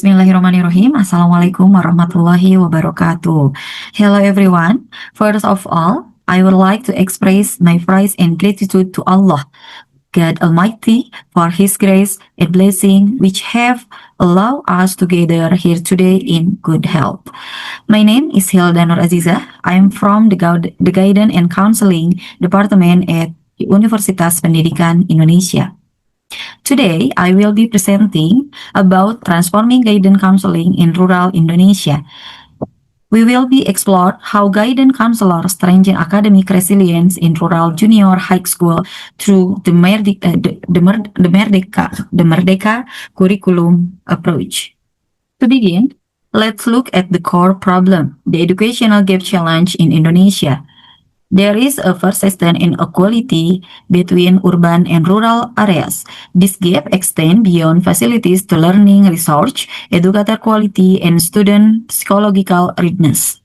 Bismillahirrahmanirrahim. Assalamualaikum warahmatullahi wabarakatuh. Hello everyone. First of all, I would like to express my praise and gratitude to Allah, God Almighty, for His grace and blessing which have allowed us to gather here today in good health. My name is Hilda Nur Aziza. I am from the Guidance and Counseling Department at Universitas Pendidikan Indonesia. Today, I will be presenting about transforming guidance counseling in rural Indonesia. We will be explore how guidance counselors strengthen academic resilience in rural junior high school through the Merdeka curriculum approach. To begin, let's look at the core problem, the educational gap challenge in Indonesia. There is a persistent inequality between urban and rural areas. This gap extends beyond facilities to learning, research, educator quality, and student psychological readiness.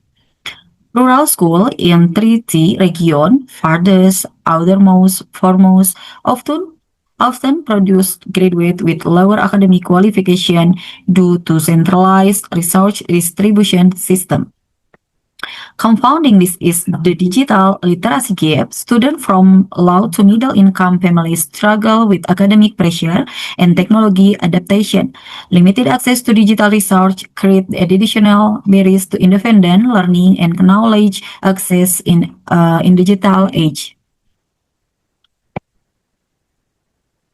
Rural school in 3T region, farthest, outermost, foremost, often produce graduates with lower academic qualification due to centralized research distribution system. Confounding this is the digital literacy gap. Students from low to middle income families struggle with academic pressure and technology adaptation. Limited access to digital research create additional barriers to independent learning and knowledge access in digital age.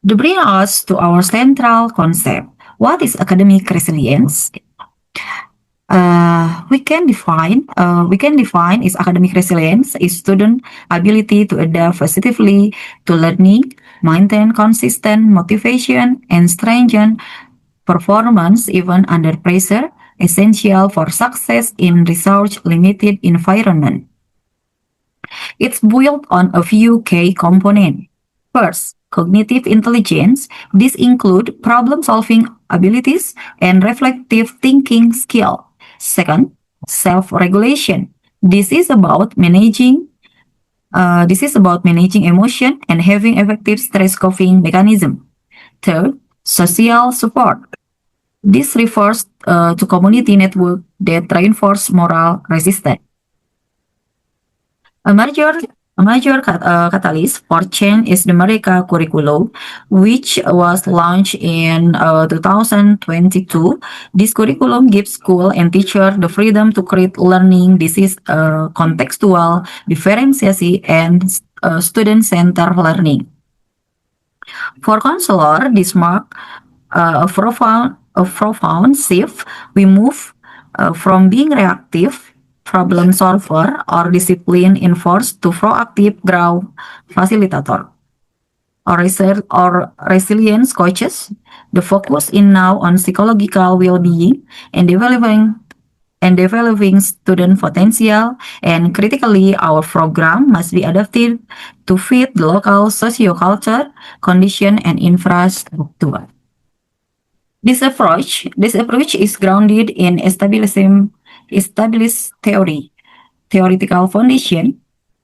To bring us to our central concept, what is academic resilience? We can define is academic resilience is student ability to adapt positively to learning, maintain consistent motivation, and strengthen performance even under pressure, essential for success in research limited environment. It's built on a few key components. First, cognitive intelligence. This include problem-solving abilities and reflective thinking skill. Second, self-regulation. This is about managing emotion and having effective stress coping mechanism. Third, social support. This refers to community network that reinforce moral resistance. A major catalyst for change is the Merdeka curriculum, which was launched in 2022. This curriculum gives school and teacher the freedom to create learning. This is contextual differentiation and student-centered learning. For counselor, this marks a profound shift. We move from being reactive problem solver or discipline enforced to proactive growth facilitator or resilience coaches. The focus is now on psychological well-being and developing student potential, and critically our program must be adapted to fit the local socio-culture condition and infrastructure. This approach is grounded in established theoretical foundation.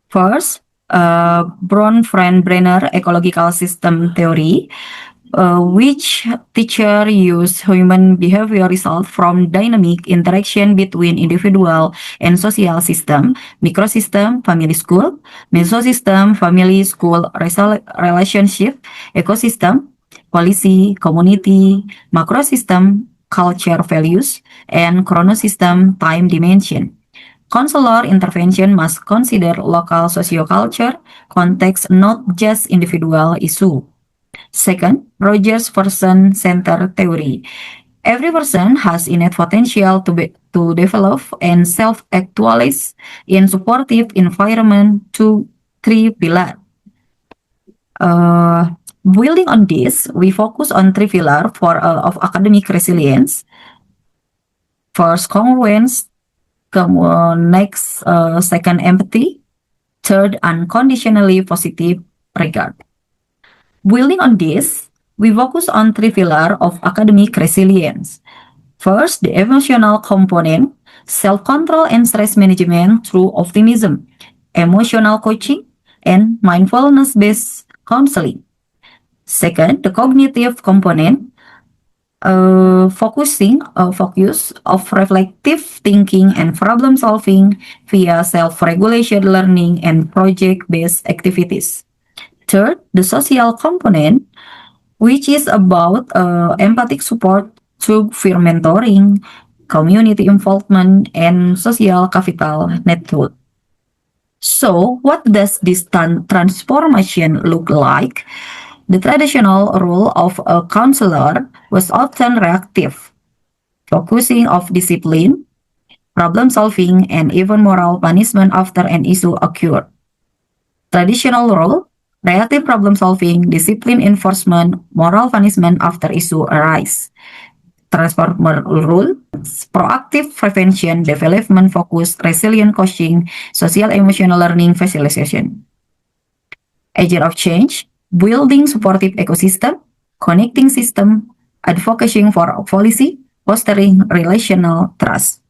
First, Bronfenbrenner ecological system theory, which teacher use human behavior result from dynamic interaction between individual and social system, microsystem, family school, mesosystem, family school relationship, ecosystem, policy, community, macrosystem, culture values, and chronosystem time dimension. Counselor intervention must consider local socioculture context, not just individual issue. Second, Rogers person-centered theory. Every person has innate potential to develop and self-actualize in supportive environment. 3 pillars. Building on this, we focus on 3 pillars of academic resilience. First, congruence. Next, second, empathy. Third, unconditionally positive regard. Building on this, we focus on 3 pillars of academic resilience. First, the emotional component, self-control and stress management through optimism, emotional coaching, and mindfulness-based counseling. Second, the cognitive component, Focus of reflective thinking and problem solving via self-regulation learning and project-based activities. Third, the social component, which is about empathic support through peer mentoring, community involvement, and social capital network. So, what does this transformation look like? The traditional role of a counselor was often reactive, focusing on discipline, problem solving, and even moral punishment after an issue occurred. Traditional role, reactive problem solving, discipline enforcement, moral punishment after issue arise. Transformer rule, proactive prevention, development focus, resilient coaching, social emotional learning facilitation. Agent of change, building supportive ecosystem, connecting system, advocating for policy, fostering relational trust.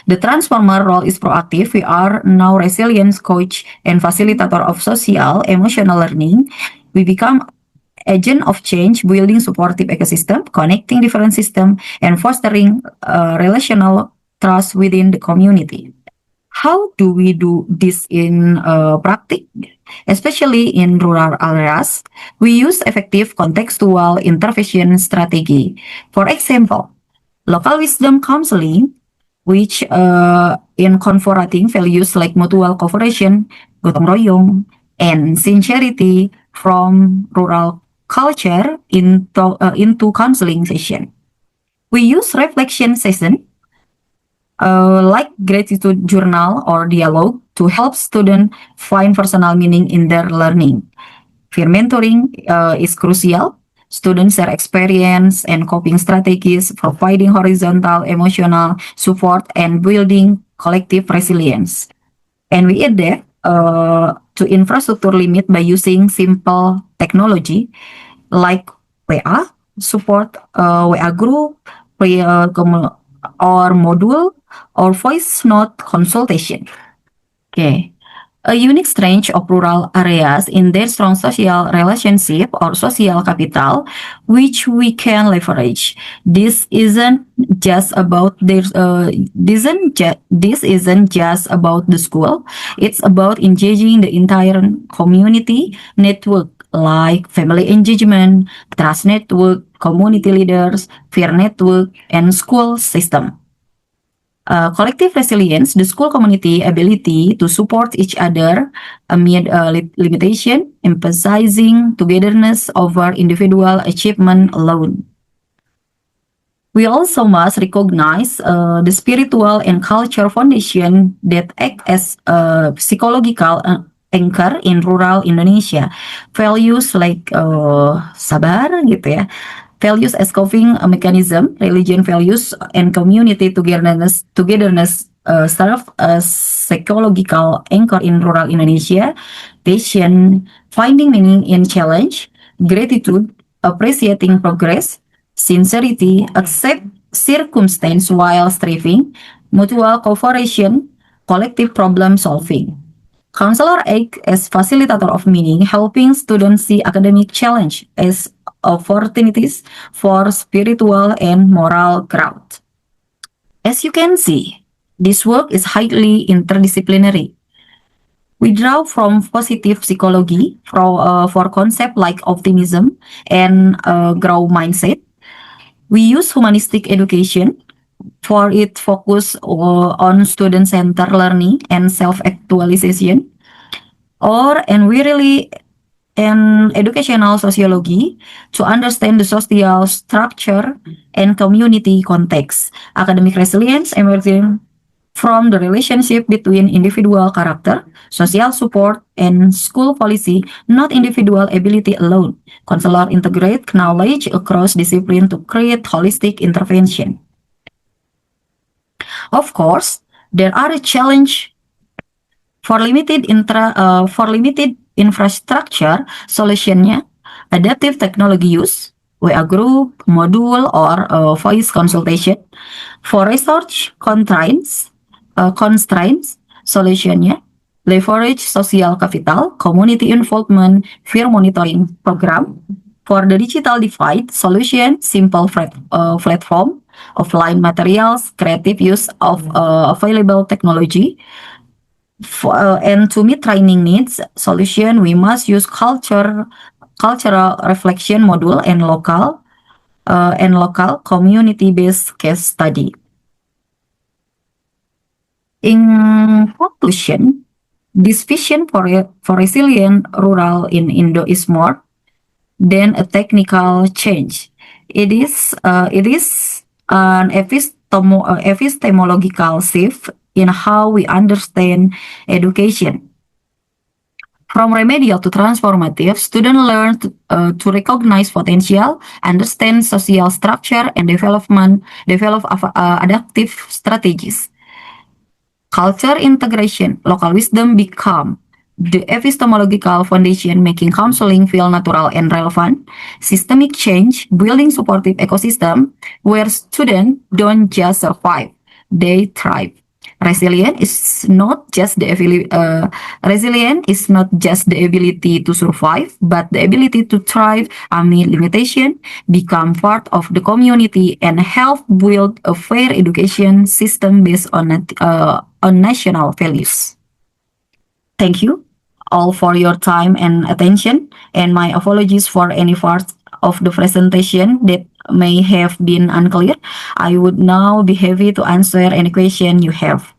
The transformer role is proactive. We are now resilience coach and facilitator of social emotional learning. We become agent of change, building supportive ecosystem, connecting different system, and fostering relational trust within the community. How do we do this in practice? Especially in rural areas, we use effective contextual intervention strategy. For example, local wisdom counseling, which in converting values like mutual cooperation, gotong royong, and sincerity from rural culture into counseling session. We use reflection session like gratitude journal or dialogue to help students find personal meaning in their learning. Peer mentoring is crucial. Students share experience and coping strategies, providing horizontal emotional support and building collective resilience. And we adapt to infrastructure limit by using simple technology like WA, support WA group, or module, or voice note consultation. Okay. A unique strength of rural areas in their strong social relationship or social capital, which we can leverage. This isn't just about this isn't just about the school. It's about engaging the entire community network, like family engagement, trust network, community leaders, peer network, and school system. Collective resilience, the school community ability to support each other amid limitation, emphasizing togetherness over individual achievement alone. We also must recognize the spiritual and cultural foundation that act as a psychological anchor in rural Indonesia. Values like sabar gitu ya, values as coping mechanism, religion values, and community togetherness serve as psychological anchor in rural Indonesia. Passion, finding meaning in challenge, gratitude, appreciating progress, sincerity, accept circumstance while striving, mutual cooperation, collective problem solving. Counselor act as facilitator of meaning, helping students see academic challenge as opportunities for spiritual and moral growth. As you can see, this work is highly interdisciplinary. We draw from positive psychology for concepts like optimism and growth mindset. We use humanistic education for it focus on student-centered learning and self-actualization. And we really in educational sociology to understand the social structure and community context. Academic resilience emerging from the relationship between individual character, social support, and school policy, not individual ability alone. Counselor integrate knowledge across discipline to create holistic intervention. Of course, there are a challenge for limited infrastructure solutionnya, adaptive technology use, WA group, module, or voice consultation. For research constraints solutionnya, leverage social capital, community involvement, peer monitoring program. For the digital divide, solution, simple platform, offline materials, creative use of available technology. And to meet training needs, solution, we must use cultural reflection module and local community-based case study. In conclusion, this vision for resilient rural in Indo is more than a technical change. It is an epistemological shift in how we understand education. From remedial to transformative, students learn to recognize potential, understand social structure, and develop adaptive strategies. Culture integration, local wisdom become the epistemological foundation, making counseling feel natural and relevant. Systemic change, building supportive ecosystem where students don't just survive, they thrive. Resilient is not just the ability to survive, but the ability to thrive amid limitation, become part of the community, and help build a fair education system based on national values. Thank you all for your time and attention, and my apologies for any parts of the presentation that may have been unclear. I would now be happy to answer any question you have.